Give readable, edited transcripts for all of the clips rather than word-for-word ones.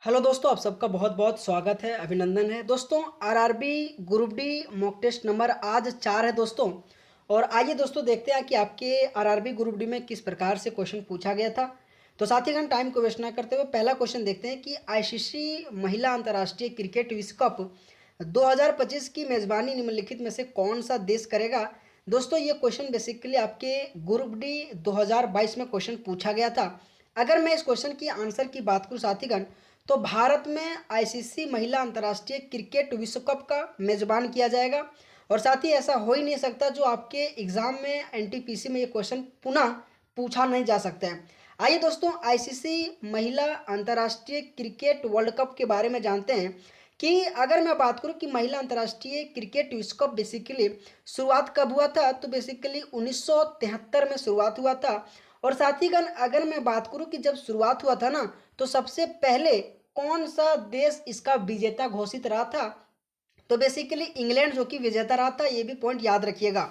Hello दोस्तों, आप सबका बहुत बहुत स्वागत है, अभिनंदन है दोस्तों। RRB group D mock test number आज 4 है दोस्तों। और आइए दोस्तों देखते हैं कि आपके आरआरबी ग्रुप डी में किस प्रकार से क्वेश्चन पूछा गया था। तो साथीगण, टाइम को वेस्ट ना करते हुए पहला क्वेश्चन देखते हैं कि आईसीसी महिला अंतर्राष्ट्रीय क्रिकेट विश्व कप 2025 की मेजबानी निम्नलिखित में से कौन सा देश करेगा। दोस्तों, ये क्वेश्चन बेसिकली आपके ग्रुप डी 2022 में क्वेश्चन पूछा गया था। अगर मैं इस क्वेश्चन की आंसर की बात करूं साथीगण, तो भारत में आईसीसी महिला अंतर्राष्ट्रीय क्रिकेट विश्व कप का मेजबान किया जाएगा। और साथ ही ऐसा हो ही नहीं सकता जो आपके एग्जाम में एनटीपीसी में ये क्वेश्चन पुनः पूछा नहीं जा सकता है। आइए दोस्तों, आईसीसी महिला अंतर्राष्ट्रीय क्रिकेट वर्ल्ड कप के बारे में जानते हैं कि अगर मैं बात करूं कि महिला अंतर्राष्ट्रीय क्रिकेट विश्व कप बेसिकली शुरुआत कब हुआ था, तो बेसिकली 1973 में शुरुआत हुआ था। और साथ ही अगर मैं बात करूं कि जब शुरुआत हुआ था ना, तो सबसे पहले कौन सा देश इसका विजेता घोषित रहा था, तो बेसिकली इंग्लैंड जो कि विजेता रहा था। ये भी पॉइंट याद रखिएगा।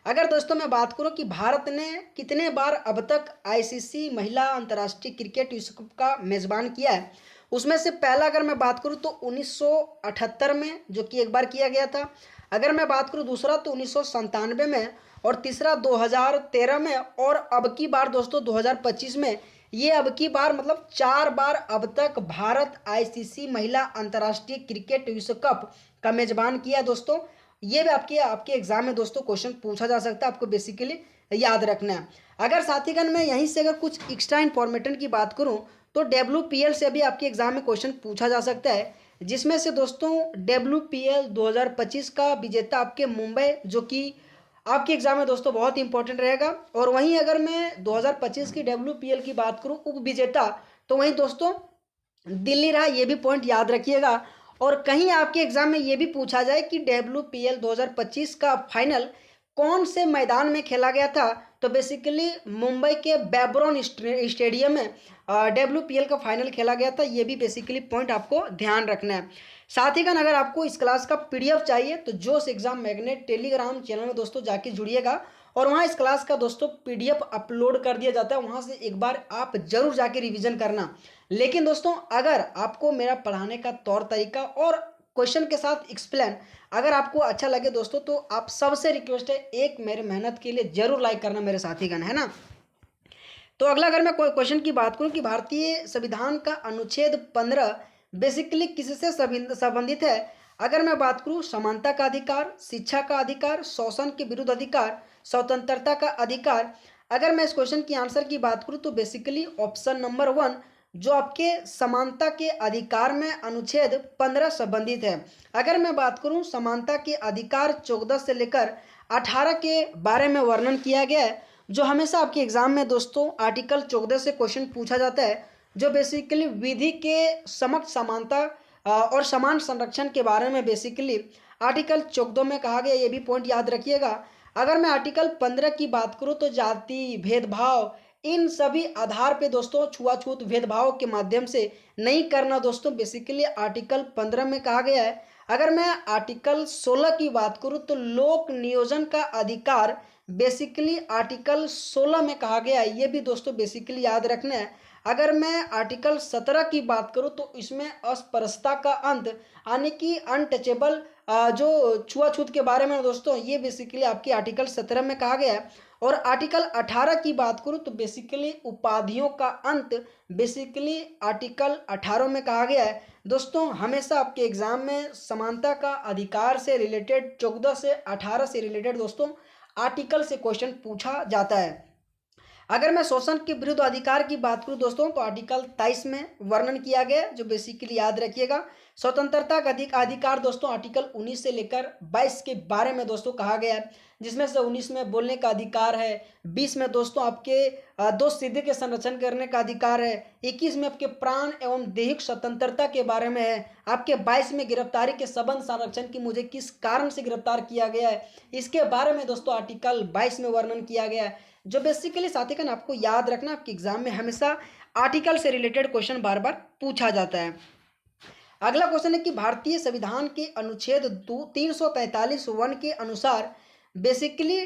अगर दोस्तों मैं बात करूं कि भारत ने कितने बार अब तक आईसीसी महिला अंतर्राष्ट्रीय क्रिकेट विश्व कप का मेजबान किया है, उसमें से पहला अगर मैं बात करूं तो 1978 में जो कि एक बार किया गया था। अगर मैं बात करूं दूसरा तो 1997 में, और तीसरा 2013 में, और अब की बार दोस्तों 2025 में। ये अब की बार मतलब 4 बार अब तक भारत आईसीसी महिला अंतर्राष्ट्रीय क्रिकेट विश्व कप का मेजबान किया दोस्तों। ये भी आपके आपके एग्जाम में दोस्तों क्वेश्चन पूछा जा सकता है, आपको बेसिकली याद रखना है। अगर साथीगण मैं यहीं से अगर कुछ एक्स्ट्रा इन्फॉर्मेशन की बात करूं, तो डब्ल्यूपीएल से भी आपके एग्जाम में क्वेश्चन पूछा जा सकता है, जिसमें से दोस्तों डब्ल्यूपीएल 2025 का विजेता आपके मुंबई, जो कि आपके एग्जाम में दोस्तों बहुत इंपॉर्टेंट रहेगा। और वहीं अगर मैं 2025 की डब्ल्यूपीएल की बात करूं उप विजेता, तो वहीं दोस्तों दिल्ली रहा। ये भी पॉइंट याद रखिएगा। और कहीं आपके एग्जाम में ये भी पूछा जाए कि डब्ल्यूपीएल 2025 का फाइनल कौन से मैदान में खेला गया था, तो बेसिकली मुंबई के बैब्रॉन स्टेडियम में डब्ल्यूपीएल का फाइनल खेला गया था। ये भी बेसिकली पॉइंट आपको ध्यान रखना है। साथ ही अगर आपको इस क्लास का पीडीएफ चाहिए तो जोश एग्जाम मैग्नेट टेलीग्राम चैनल में दोस्तों जाके जुड़िएगा, और वहाँ इस क्लास का दोस्तों पीडीएफ अपलोड कर दिया जाता है। वहाँ से एक बार आप जरूर जाके रिवीजन करना। लेकिन दोस्तों अगर आपको मेरा पढ़ाने का तौर तरीका और क्वेश्चन के साथ एक्सप्लेन अगर आपको अच्छा लगे दोस्तों, तो आप सबसे रिक्वेस्ट है एक मेरे मेहनत के लिए जरूर लाइक करना मेरे साथीगण, है ना। तो अगला अगर मैं क्वेश्चन की बात करूं कि भारतीय संविधान का अनुच्छेद 15 बेसिकली किससे संबंधित है। अगर मैं बात करूं समानता का अधिकार, शिक्षा का अधिकार, शोषण के विरुद्ध अधिकार, स्वतंत्रता का अधिकार। अगर मैं इस क्वेश्चन की आंसर की बात करूं तो बेसिकली ऑप्शन नंबर 1 जो आपके समानता के अधिकार में अनुच्छेद 15 संबंधित है। अगर मैं बात करूं समानता के अधिकार 14 से लेकर 18 के बारे में वर्णन किया गया है, जो हमेशा आपके एग्जाम में दोस्तों आर्टिकल 14 से क्वेश्चन पूछा जाता है, जो बेसिकली विधि के समक्ष समानता और समान संरक्षण के बारे में बेसिकली आर्टिकल 14 में कहा गया। ये भी पॉइंट याद रखिएगा। अगर मैं आर्टिकल 15 की बात करूं तो जाति भेदभाव इन सभी आधार पे दोस्तों छुआछूत भेदभाव के माध्यम से नहीं करना दोस्तों बेसिकली आर्टिकल 15 में कहा गया है। अगर मैं आर्टिकल 16 की बात करूं तो लोक नियोजन का अधिकार बेसिकली आर्टिकल 16 में कहा गया है। ये भी दोस्तों बेसिकली याद रखना है। अगर मैं आर्टिकल 17 की बात करूं तो इसमें अस्पृश्यता का अंत यानी कि अनटचेबल जो छुआछूत के बारे में दोस्तों ये बेसिकली आपकी आर्टिकल 17 में कहा गया है। और आर्टिकल 18 की बात करूं तो बेसिकली उपाधियों का अंत बेसिकली आर्टिकल 18 में कहा गया है। दोस्तों हमेशा आपके एग्जाम में समानता का अधिकार से रिलेटेड 14 से 18 से रिलेटेड दोस्तों आर्टिकल से क्वेश्चन पूछा जाता है। अगर मैं शोषण के विरुद्ध अधिकार की बात करूं दोस्तों तो आर्टिकल 23 में वर्णन किया गया है, जो बेसिकली याद रखिएगा। स्वतंत्रता का अधिकार दोस्तों आर्टिकल 19 से लेकर 22 के बारे में दोस्तों कहा गया है, जिसमें से 19 में बोलने का अधिकार है, 20 में दोस्तों आपके दोष सिद्धि के संरक्षण करने का अधिकार है, 21 में आपके प्राण एवं दैहिक स्वतंत्रता के बारे में है, आपके 22 में गिरफ्तारी के संबंध संरक्षण की मुझे किस कारण से गिरफ्तार किया गया है, इसके बारे में दोस्तों आर्टिकल 22 में वर्णन किया गया है। जो बेसिकली साथीगण आपको याद रखना, आपके एग्जाम में हमेशा आर्टिकल से रिलेटेड क्वेश्चन बार बार पूछा जाता है। अगला क्वेश्चन है कि भारतीय संविधान के अनुच्छेद 343(1) के अनुसार बेसिकली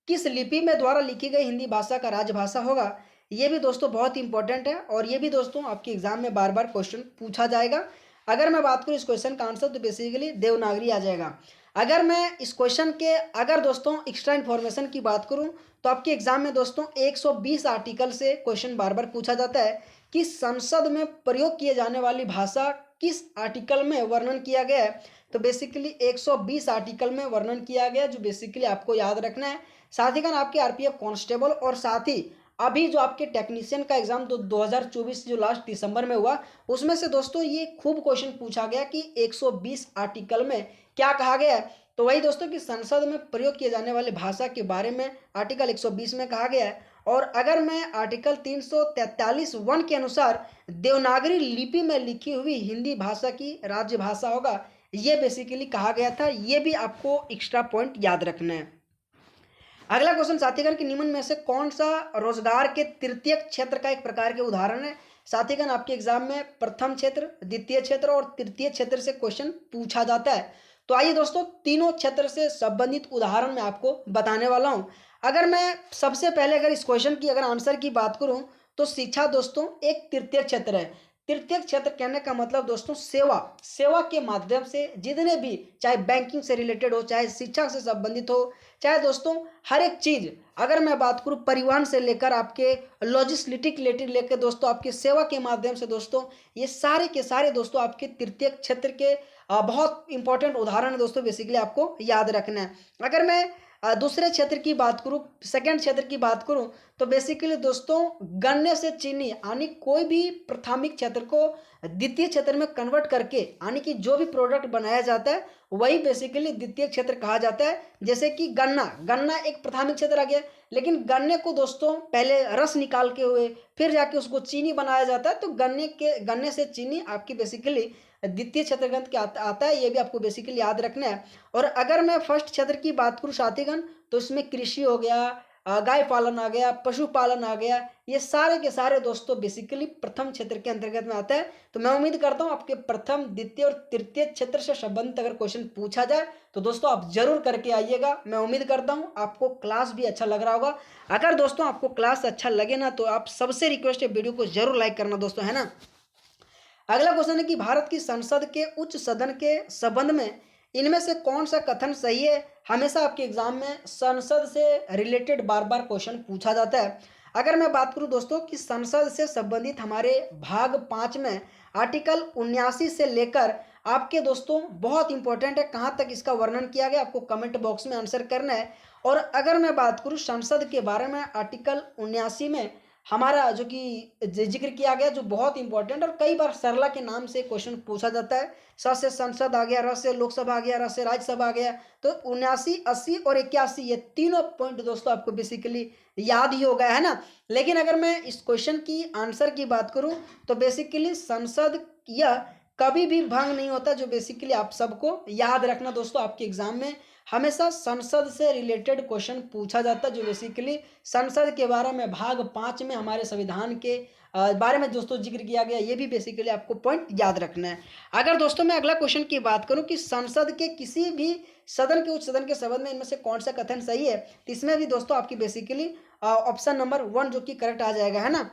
किस लिपि में द्वारा लिखी गई हिंदी भाषा का राजभाषा होगा। ये भी दोस्तों बहुत इंपॉर्टेंट है और ये भी दोस्तों आपके एग्जाम में बार बार क्वेश्चन पूछा जाएगा। अगर मैं बात करूँ इस क्वेश्चन का आंसर तो बेसिकली देवनागरी आ जाएगा। अगर मैं इस क्वेश्चन के अगर दोस्तों एक्स्ट्रा इन्फॉर्मेशन की बात करूं तो आपके एग्जाम में दोस्तों 120 आर्टिकल से क्वेश्चन बार बार पूछा जाता है कि संसद में प्रयोग किए जाने वाली भाषा किस आर्टिकल में वर्णन किया गया है। तो बेसिकली 120 आर्टिकल में वर्णन किया गया जो बेसिकली आपको याद रखना है। साथ ही kan आपके आरपीएफ कांस्टेबल और साथ ही अभी जो आपके टेक्नीशियन का एग्जाम तो 2024 जो लास्ट दिसंबर में हुआ उसमें से दोस्तों ये खूब क्वेश्चन पूछा गया कि 120 आर्टिकल में क्या कहा गया है। तो वही दोस्तों कि संसद में प्रयोग किए जाने वाले भाषा के बारे में आर्टिकल 120 में कहा गया है। और अगर मैं आर्टिकल 343(1) के अनुसार देवनागरी लिपि में लिखी हुई हिंदी भाषा की राज्य भाषा होगा ये बेसिकली कहा गया था। ये भी आपको एक्स्ट्रा पॉइंट याद रखना है। अगला क्वेश्चन साथीगण कि निम्न में से कौन सा रोजगार के तृतीय क्षेत्र का एक प्रकार के उदाहरण है। साथीगण आपके एग्जाम में प्रथम क्षेत्र, द्वितीय क्षेत्र और तृतीय क्षेत्र से क्वेश्चन पूछा जाता है। तो आइए दोस्तों तीनों क्षेत्र से संबंधित उदाहरण मैं आपको बताने वाला हूं। अगर मैं सबसे पहले अगर इस क्वेश्चन की अगर आंसर की बात करूं तो शिक्षा दोस्तों एक तृतीय क्षेत्र है। तृतीय क्षेत्र कहने का मतलब दोस्तों सेवा, सेवा के माध्यम से जितने भी चाहे बैंकिंग से रिलेटेड हो, चाहे शिक्षा से संबंधित हो, चाहे दोस्तों हर एक चीज अगर मैं बात करूं परिवहन से लेकर आपके लॉजिस्टिक लेकर दोस्तों आपके सेवा के माध्यम से दोस्तों ये सारे के सारे दोस्तों आपके तृतीय क्षेत्र के बहुत इंपॉर्टेंट उदाहरण है दोस्तों बेसिकली आपको याद रखना है। अगर मैं दूसरे क्षेत्र की बात करूं, सेकंड क्षेत्र की बात करूं तो बेसिकली दोस्तों गन्ने से चीनी यानी कोई भी प्राथमिक क्षेत्र को द्वितीय क्षेत्र में कन्वर्ट करके यानी कि जो भी प्रोडक्ट बनाया जाता है वही बेसिकली द्वितीय क्षेत्र कहा जाता है। जैसे कि गन्ना, गन्ना एक प्राथमिक क्षेत्र आ गया, लेकिन गन्ने को दोस्तों पहले रस निकाल के हुए फिर जाके उसको चीनी बनाया जाता है। तो गन्ने से चीनी आपकी बेसिकली द्वितीय क्षेत्र ग्रंथ के आता है। ये भी आपको बेसिकली याद रखना है। और अगर मैं फर्स्ट क्षेत्र की बात करूं साथीगण तो इसमें कृषि हो गया, गाय पालन आ गया, पशुपालन आ गया, ये सारे के सारे दोस्तों बेसिकली प्रथम क्षेत्र के अंतर्गत में आता है। तो मैं उम्मीद करता हूं आपके प्रथम, द्वितीय और तृतीय क्षेत्र से संबंधित अगर क्वेश्चन पूछा जाए तो दोस्तों आप जरूर करके आइएगा। मैं उम्मीद करता हूं आपको क्लास भी अच्छा लग रहा होगा। अगर दोस्तों आपको क्लास अच्छा लगे ना तो आप सबसे रिक्वेस्ट है वीडियो को जरूर लाइक करना दोस्तों, है ना। अगला क्वेश्चन है कि भारत की संसद के उच्च सदन के संबंध में इनमें से कौन सा कथन सही है। हमेशा आपके एग्जाम में संसद से रिलेटेड बार बार क्वेश्चन पूछा जाता है। अगर मैं बात करूं दोस्तों कि संसद से संबंधित हमारे भाग 5 में आर्टिकल 79 से लेकर आपके दोस्तों बहुत इंपॉर्टेंट है कहां तक इसका वर्णन किया गया आपको कमेंट बॉक्स में आंसर करना है। और अगर मैं बात करूं संसद के बारे में आर्टिकल 79 में हमारा जो कि जिक्र किया गया जो बहुत इंपॉर्टेंट और कई बार सरला के नाम से क्वेश्चन पूछा जाता है। स से संसद आ गया, र से लोकसभा आ गया, र से राज्यसभा आ गया। तो 79, 80 और 81 ये तीनों पॉइंट दोस्तों आपको बेसिकली याद ही हो गया है ना। लेकिन अगर मैं इस क्वेश्चन की आंसर की बात करूं तो बेसिकली संसद यह कभी भी भंग नहीं होता, जो बेसिकली आप सबको याद रखना दोस्तों। आपके एग्जाम में हमेशा संसद से रिलेटेड क्वेश्चन पूछा जाता है, जो बेसिकली संसद के बारे में भाग 5 में हमारे संविधान के बारे में दोस्तों जिक्र किया गया। ये भी बेसिकली आपको पॉइंट याद रखना है। अगर दोस्तों मैं अगला क्वेश्चन की बात करूं कि संसद के किसी भी सदन के उच्च सदन के संबंध में इनमें से कौन सा कथन सही है, तो इसमें भी दोस्तों आपकी बेसिकली ऑप्शन नंबर 1 जो कि करेक्ट आ जाएगा, है ना।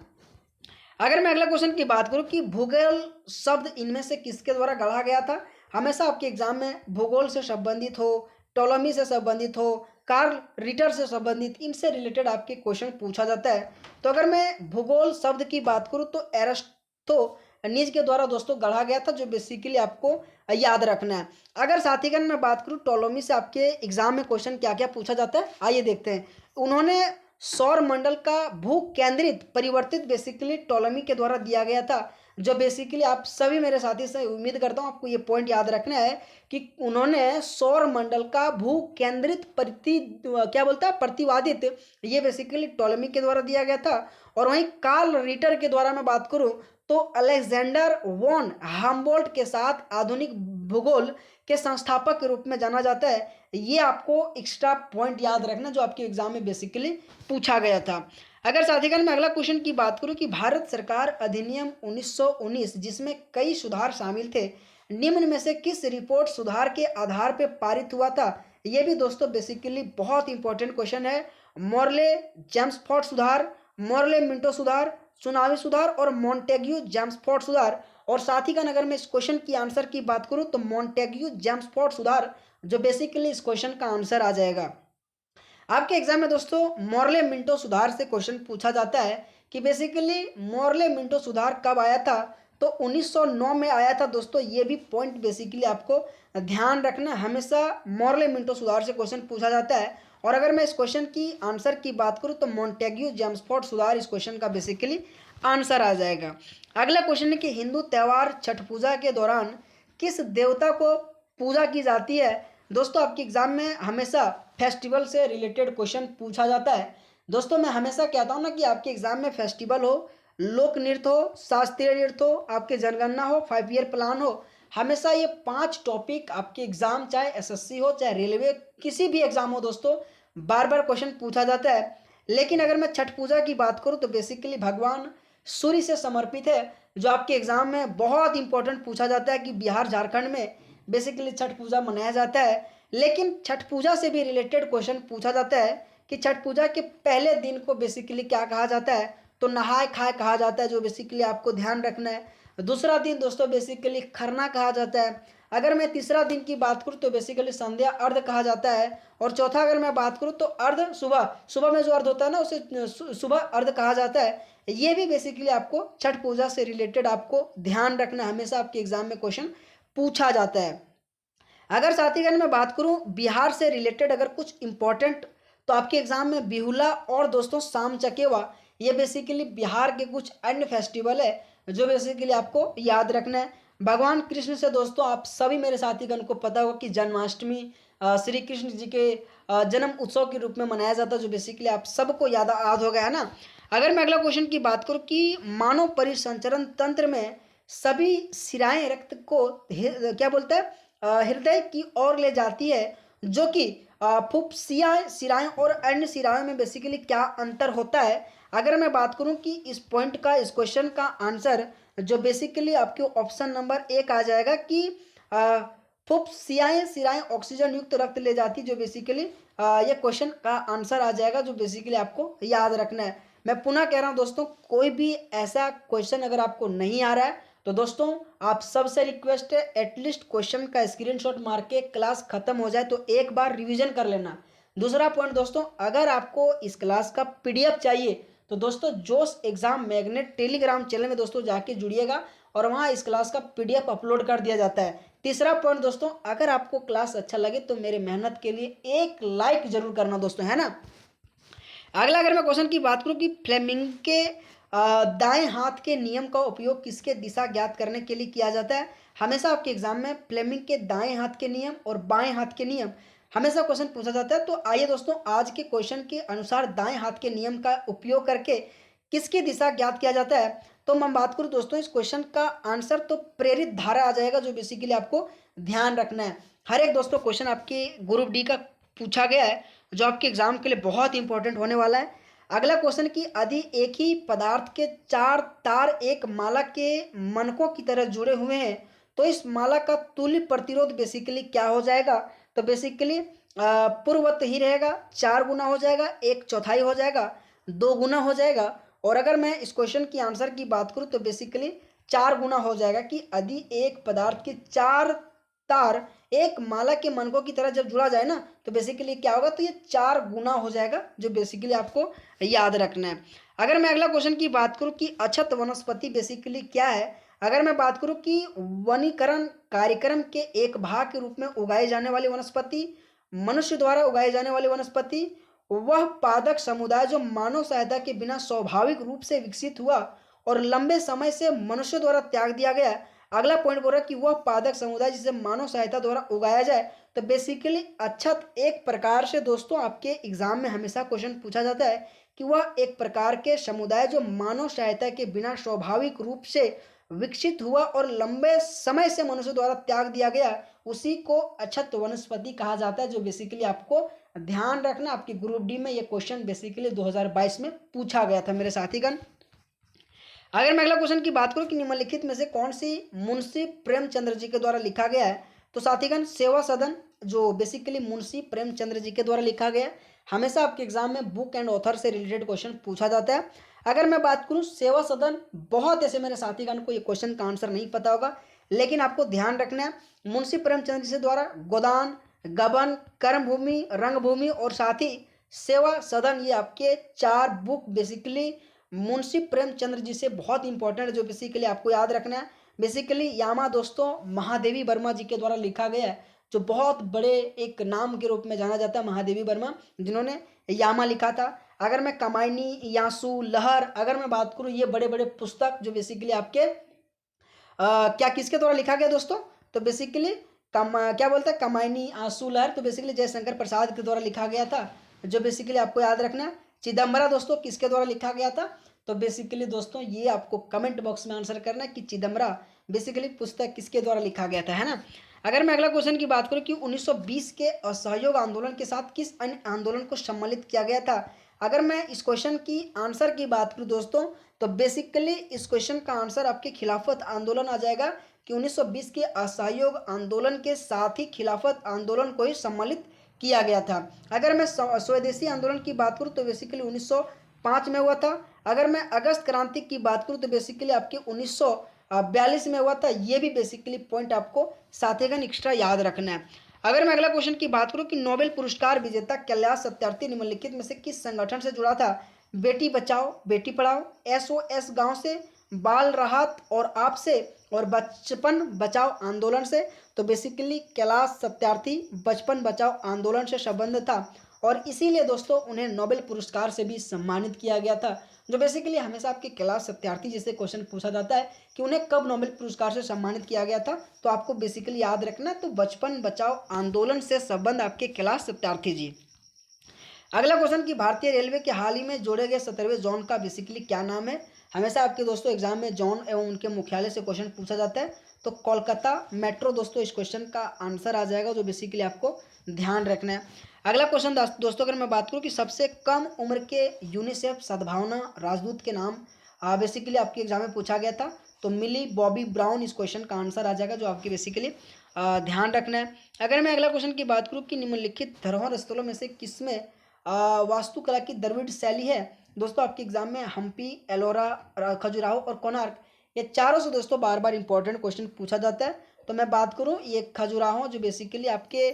अगर मैं अगला क्वेश्चन की बात करूं कि भूगोल शब्द इनमें से किसके द्वारा गढ़ा गया था। हमेशा आपके एग्जाम में भूगोल से संबंधित हो, टोलेमी से संबंधित हो, कार्ल रिटर से संबंधित, इनसे रिलेटेड आपके क्वेश्चन पूछा जाता है। तो अगर मैं भूगोल शब्द की बात करूं तो एरिस्टोनीज के द्वारा दोस्तों गढ़ा गया था, जो बेसिकली आपको याद रखना है। अगर साथीगण मैं बात करूं टोलेमी से आपके एग्जाम में क्वेश्चन क्या क्या पूछा जाता है आइए देखते हैं। उन्होंने सौर मंडल का भू केंद्रित परिवर्तित बेसिकली टोलेमी के द्वारा दिया गया था, जो बेसिकली आप सभी मेरे साथी से उम्मीद करता हूं आपको ये पॉइंट याद रखना है कि उन्होंने सौर मंडल का भू केंद्रित प्रतिवादित, ये बेसिकली टोलेमी के द्वारा दिया गया था। और वहीं कार्ल रिटर के द्वारा मैं बात करूं तो अलेक्जेंडर वॉन हम्बोल्ट के साथ आधुनिक भूगोल के संस्थापक के रूप में जाना जाता है। ये आपको एक्स्ट्रा पॉइंट याद रखना जो आपके एग्जाम में बेसिकली पूछा गया था। अगर साथीगण मैं अगला क्वेश्चन की बात करूं कि भारत सरकार अधिनियम 1919 जिसमें कई सुधार शामिल थे, निम्न में से किस रिपोर्ट सुधार के आधार पर पारित हुआ था। ये भी दोस्तों बेसिकली बहुत इंपॉर्टेंट क्वेश्चन है। मॉर्ले जेम्सफोर्ड सुधार, मॉर्ले मिंटो सुधार, चुनावी सुधार और मॉन्टेग्यू जेम्सफोर्ड सुधार। और साथ ही का अगर मैं इस क्वेश्चन की आंसर की बात करूं तो मॉन्टेग्यू जेम्सफोर्ड सुधार जो बेसिकली इस क्वेश्चन का आंसर आ जाएगा। आपके एग्जाम में दोस्तों मॉर्ले मिंटो सुधार से क्वेश्चन पूछा जाता है कि बेसिकली मॉर्ले मिंटो सुधार कब आया था, तो 1909 में आया था दोस्तों। ये भी पॉइंट बेसिकली आपको ध्यान रखना, हमेशा मॉर्ले मिंटो सुधार से क्वेश्चन पूछा जाता है। और अगर मैं इस क्वेश्चन की आंसर की बात करूं तो मॉन्टेग्यू जेम्सफोर्ड सुधार इस क्वेश्चन का बेसिकली आंसर आ जाएगा। अगला क्वेश्चन है कि हिंदू त्यौहार छठ पूजा के दौरान किस देवता को पूजा की जाती है। दोस्तों आपके एग्जाम में हमेशा फेस्टिवल से रिलेटेड क्वेश्चन पूछा जाता है। दोस्तों मैं हमेशा कहता हूं ना कि आपके एग्जाम में फेस्टिवल हो, लोक नृत्य हो, शास्त्रीय नृत्य हो, आपके जनगणना हो, 5 ईयर प्लान हो, हमेशा ये 5 टॉपिक आपके एग्जाम चाहे एसएससी हो चाहे रेलवे किसी भी एग्जाम हो दोस्तों बार बार क्वेश्चन पूछा जाता है। लेकिन अगर मैं छठ पूजा की बात करूं तो बेसिकली भगवान सूर्य से समर्पित है, जो आपके एग्जाम में बहुत इंपॉर्टेंट पूछा जाता है कि बिहार झारखंड में बेसिकली छठ पूजा मनाया जाता है। लेकिन छठ पूजा से भी रिलेटेड क्वेश्चन पूछा जाता है कि छठ पूजा के पहले दिन को बेसिकली क्या कहा जाता है, तो नहाय खाए कहा जाता है, जो बेसिकली आपको ध्यान रखना है। दूसरा दिन दोस्तों बेसिकली खरना कहा जाता है। अगर मैं तीसरा दिन की बात करूं तो बेसिकली संध्या अर्घ कहा जाता है। और चौथा अगर मैं बात करूं तो अर्घ सुबह, सुबह में जो अर्घ होता है ना उसे सुबह अर्घ कहा जाता है। ये भी बेसिकली आपको छठ पूजा से रिलेटेड आपको ध्यान रखना, हमेशा आपके एग्जाम में क्वेश्चन पूछा जाता है। अगर साथी मैं बात करूं बिहार से रिलेटेड अगर कुछ इंपॉर्टेंट, तो आपके एग्जाम में बिहुला और दोस्तों शाम चकेवा, ये बेसिकली बिहार के कुछ अन्य फेस्टिवल है जो बेसिकली आपको याद रखना है। भगवान कृष्ण से दोस्तों आप सभी मेरे साथीगण को पता होगा कि जन्माष्टमी श्री कृष्ण जी के जन्म उत्सव के रूप में मनाया जाता है, जो बेसिकली आप सबको याद हो गया है ना। अगर मैं अगला क्वेश्चन की बात करूं कि मानव परिसंचरण तंत्र में सभी शिराएं रक्त को क्या बोलते हैं हृदय की ओर ले जाती है, जो कि फुफ्फुसियाँ शिराएं और अन्य शिराओं में बेसिकली क्या अंतर होता है। अगर मैं बात करूं कि इस पॉइंट का, इस क्वेश्चन का आंसर जो बेसिकली आपके ऑप्शन नंबर 1 आ जाएगा कि फुफ्फुसियाँ शिराएं ऑक्सीजन युक्त रक्त ले जाती, जो बेसिकली ये क्वेश्चन का आंसर आ जाएगा, जो बेसिकली आपको याद रखना है। मैं पुनः कह रहा हूं दोस्तों, कोई भी ऐसा क्वेश्चन अगर आपको नहीं आ रहा है तो दोस्तों आप सबसे रिक्वेस्ट है एटलीस्ट क्वेश्चन का स्क्रीनशॉट मार के क्लास खत्म हो जाए तो एक बार रिवीजन कर लेना। दूसरा पॉइंट दोस्तों, अगर आपको इस क्लास का पीडीएफ चाहिए तो दोस्तों जोश एग्जाम मैग्नेट टेलीग्राम चैनल में दोस्तों जाके जुड़िएगा और वहाँ इस क्लास का पीडीएफ अपलोड कर दिया जाता है। तीसरा पॉइंट दोस्तों, अगर आपको क्लास अच्छा लगे तो मेरे मेहनत के लिए एक लाइक जरूर करना दोस्तों, है ना। अगला अगर मैं क्वेश्चन की बात करूं कि फ्लेमिंग के दाएं हाथ के नियम का उपयोग किसके दिशा ज्ञात करने के लिए किया जाता है। हमेशा आपके एग्जाम में फ्लेमिंग के दाएं हाथ के नियम और बाएं हाथ के नियम हमेशा क्वेश्चन पूछा जाता है। तो आइए दोस्तों आज के क्वेश्चन के अनुसार दाएं हाथ के नियम का उपयोग करके किसकी दिशा ज्ञात किया जाता है। तो मैं बात करूं दोस्तों इस क्वेश्चन का आंसर तो प्रेरित धारा आ जाएगा, जो बेसिकली आपको ध्यान रखना है। हर एक दोस्तों क्वेश्चन आपके ग्रुप डी का पूछा गया है, जो आपके एग्जाम के लिए बहुत इंपॉर्टेंट होने वाला है। अगला क्वेश्चन कि यदि एक ही पदार्थ के 4 तार एक माला के मनकों की तरह जुड़े हुए हैं तो इस माला का तुल्य प्रतिरोध बेसिकली क्या हो जाएगा। तो बेसिकली पूर्ववत ही रहेगा, 4 गुना हो जाएगा, 1/4 हो जाएगा, 2 गुना हो जाएगा। और अगर मैं इस क्वेश्चन की आंसर की बात करूं तो बेसिकली 4 गुना हो जाएगा कि यदि एक पदार्थ के 4 तार एक माला के मनकों की तरह जब जुड़ा जाए ना तो बेसिकली क्या होगा, तो ये 4 गुना हो जाएगा, जो बेसिकली आपको याद रखना है। अगर मैं अगला क्वेश्चन की बात करूं कि अछत वनस्पति बेसिकली क्या है। अगर मैं बात करूं कि वनीकरण कार्यक्रम के एक भाग के रूप में उगाई जाने वाली वनस्पति, मनुष्य द्वारा उगाई जाने वाली वनस्पति, वह पादक समुदाय जो मानव सहायता के बिना स्वाभाविक रूप से विकसित हुआ और लंबे समय से मनुष्य द्वारा त्याग दिया गया। अगला पॉइंट बोल रहा है कि वह पादक समुदाय जिसे मानव सहायता द्वारा उगाया जाए। तो बेसिकली अक्षत एक प्रकार से दोस्तों आपके एग्जाम में हमेशा क्वेश्चन पूछा जाता है कि वह एक प्रकार के समुदाय जो मानव सहायता के बिना स्वाभाविक रूप से विकसित हुआ और लंबे समय से मनुष्य द्वारा त्याग दिया गया, उसी को अक्षत वनस्पति कहा जाता है, जो बेसिकली आपको ध्यान रखना। आपके ग्रुप डी में ये क्वेश्चन बेसिकली 2022 में पूछा गया था मेरे साथीगण। अगर मैं अगला क्वेश्चन की बात करूं कि निम्नलिखित में से कौन सी मुंशी प्रेमचंद्र जी के द्वारा लिखा गया है। तो साथीगण सेवा सदन जो बेसिकली मुंशी प्रेमचंद्र जी के द्वारा लिखा गया है। हमेशा आपके एग्जाम में बुक एंड ऑथर से रिलेटेड क्वेश्चन पूछा जाता है। अगर मैं बात करूँ सेवा सदन, बहुत ऐसे मेरे साथीगण को ये क्वेश्चन का आंसर नहीं पता होगा, लेकिन आपको ध्यान रखना है मुंशी प्रेमचंद जी से द्वारा गोदान, गबन, कर्मभूमि, रंगभूमि और साथ ही सेवा सदन, ये आपके 4 बुक बेसिकली मुंशी प्रेमचंद्र जी से बहुत इंपॉर्टेंट है, जो बेसिकली आपको याद रखना है। बेसिकली यामा दोस्तों महादेवी वर्मा जी के द्वारा लिखा गया है, जो बहुत बड़े एक नाम के रूप में जाना जाता है महादेवी वर्मा, जिन्होंने यामा लिखा था। अगर मैं कमायनी, यासू, लहर, अगर मैं बात करूँ, ये बड़े बड़े पुस्तक जो बेसिकली आपके क्या किसके द्वारा लिखा गया दोस्तों, तो बेसिकली क्या बोलते हैं कमायनी, आंसू, लहर, तो बेसिकली जयशंकर प्रसाद के द्वारा लिखा गया था, जो बेसिकली आपको याद रखना है। चिदम्बरा दोस्तों किसके द्वारा लिखा गया था, तो बेसिकली दोस्तों ये आपको कमेंट बॉक्स में आंसर करना है कि चिदम्बरा बेसिकली पुस्तक किसके द्वारा लिखा गया था, है ना। अगर मैं अगला क्वेश्चन की बात करूं कि 1920 के असहयोग आंदोलन के साथ किस अन्य आंदोलन को सम्मिलित किया गया था, अगर मैं इस क्वेश्चन की आंसर की बात करूं दोस्तों, तो बेसिकली इस क्वेश्चन का आंसर आपके खिलाफत आंदोलन आ जाएगा कि 1920 के असहयोग आंदोलन के साथ ही खिलाफत आंदोलन को ही सम्मिलित किया गया था। अगर मैं स्वदेशी आंदोलन की बात करूं तो बेसिकली 1905 में हुआ था। अगर मैं अगस्त क्रांति की बात करूं तो बेसिकली आपके 1942 में हुआ था। ये भी बेसिकली पॉइंट आपको साथीगण एक्स्ट्रा याद रखना है। अगर मैं अगला क्वेश्चन की बात करूं कि नोबेल पुरस्कार विजेता कैलाश सत्यार्थी निम्नलिखित में से किस संगठन से जुड़ा था, बेटी बचाओ बेटी पढ़ाओ, SOS गांव से, बाल राहत और आपसे, और बचपन बचाओ आंदोलन से। तो बेसिकली कैलाश सत्यार्थी बचपन बचाओ आंदोलन से संबंध था और इसीलिए दोस्तों उन्हें नोबेल पुरस्कार से भी सम्मानित किया गया था। जो बेसिकली हमेशा आपके कैलाश सत्यार्थी जिससे क्वेश्चन पूछा जाता है कि उन्हें कब नोबेल पुरस्कार से सम्मानित किया गया था, तो आपको बेसिकली याद रखना है, तो बचपन बचाओ आंदोलन से संबंध आपके कैलाश सत्यार्थी जी। अगला क्वेश्चन कि भारतीय रेलवे के हाल ही में जोड़े गए 17वें जोन का बेसिकली क्या नाम है। हमेशा आपके दोस्तों एग्जाम में जोन एवं उनके मुख्यालय से क्वेश्चन पूछा जाता है, तो कोलकाता मेट्रो दोस्तों इस क्वेश्चन का आंसर आ जाएगा, जो बेसिकली आपको ध्यान रखना है। अगला क्वेश्चन दोस्तों अगर मैं बात करूँ कि सबसे कम उम्र के यूनिसेफ सद्भावना राजदूत के नाम बेसिकली आपके एग्जाम में पूछा गया था, तो मिली बॉबी ब्राउन इस क्वेश्चन का आंसर आ जाएगा, जो आपकी बेसिकली ध्यान रखना है। अगर मैं अगला क्वेश्चन की बात करूँ कि निम्नलिखित धरोहर स्थलों में से किसमें वास्तुकला की द्रविड़ शैली है, दोस्तों आपके एग्जाम में हम्पी, एलोरा, खजुराहो और कोणार्क, ये चारों से दोस्तों बार बार इंपॉर्टेंट क्वेश्चन पूछा जाता है। तो मैं बात करूं ये खजुराहो जो बेसिकली आपके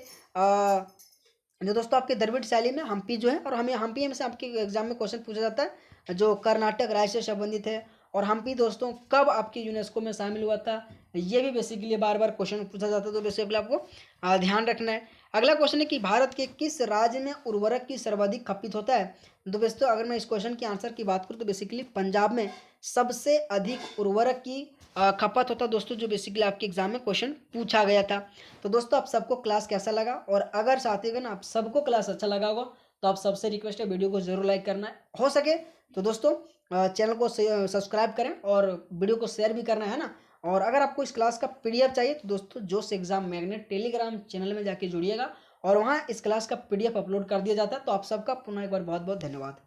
जो दोस्तों आपके द्रविड़ शैली में हम्पी जो है, और हमें हम्पी में से आपके एग्जाम में क्वेश्चन पूछा जाता है जो कर्नाटक राज्य से संबंधित है। और हम्पी दोस्तों कब आपके यूनेस्को में शामिल हुआ था, ये भी बेसिकली बार बार क्वेश्चन पूछा जाता है, तो बेसिकली आपको ध्यान रखना है। अगला क्वेश्चन है कि भारत के किस राज्य में उर्वरक की सर्वाधिक खपत होता है, तो दोस्तों अगर मैं इस क्वेश्चन के आंसर की बात करूँ तो बेसिकली पंजाब में सबसे अधिक उर्वरक की खपत होता है दोस्तों, जो बेसिकली आपके एग्जाम में क्वेश्चन पूछा गया था। तो दोस्तों आप सबको क्लास कैसा लगा, और अगर साथीगण आप सबको क्लास अच्छा लगा होगा तो आप सबसे रिक्वेस्ट है वीडियो को जरूर लाइक करना है, हो सके तो दोस्तों चैनल को सब्सक्राइब करें और वीडियो को शेयर भी करना है ना। और अगर आपको इस क्लास का PDF चाहिए तो दोस्तों जोश एग्जाम मैग्नेट टेलीग्राम चैनल में जाके जुड़िएगा, और वहाँ इस क्लास का PDF अपलोड कर दिया जाता है। तो आप सबका पुनः एक बार बहुत बहुत धन्यवाद।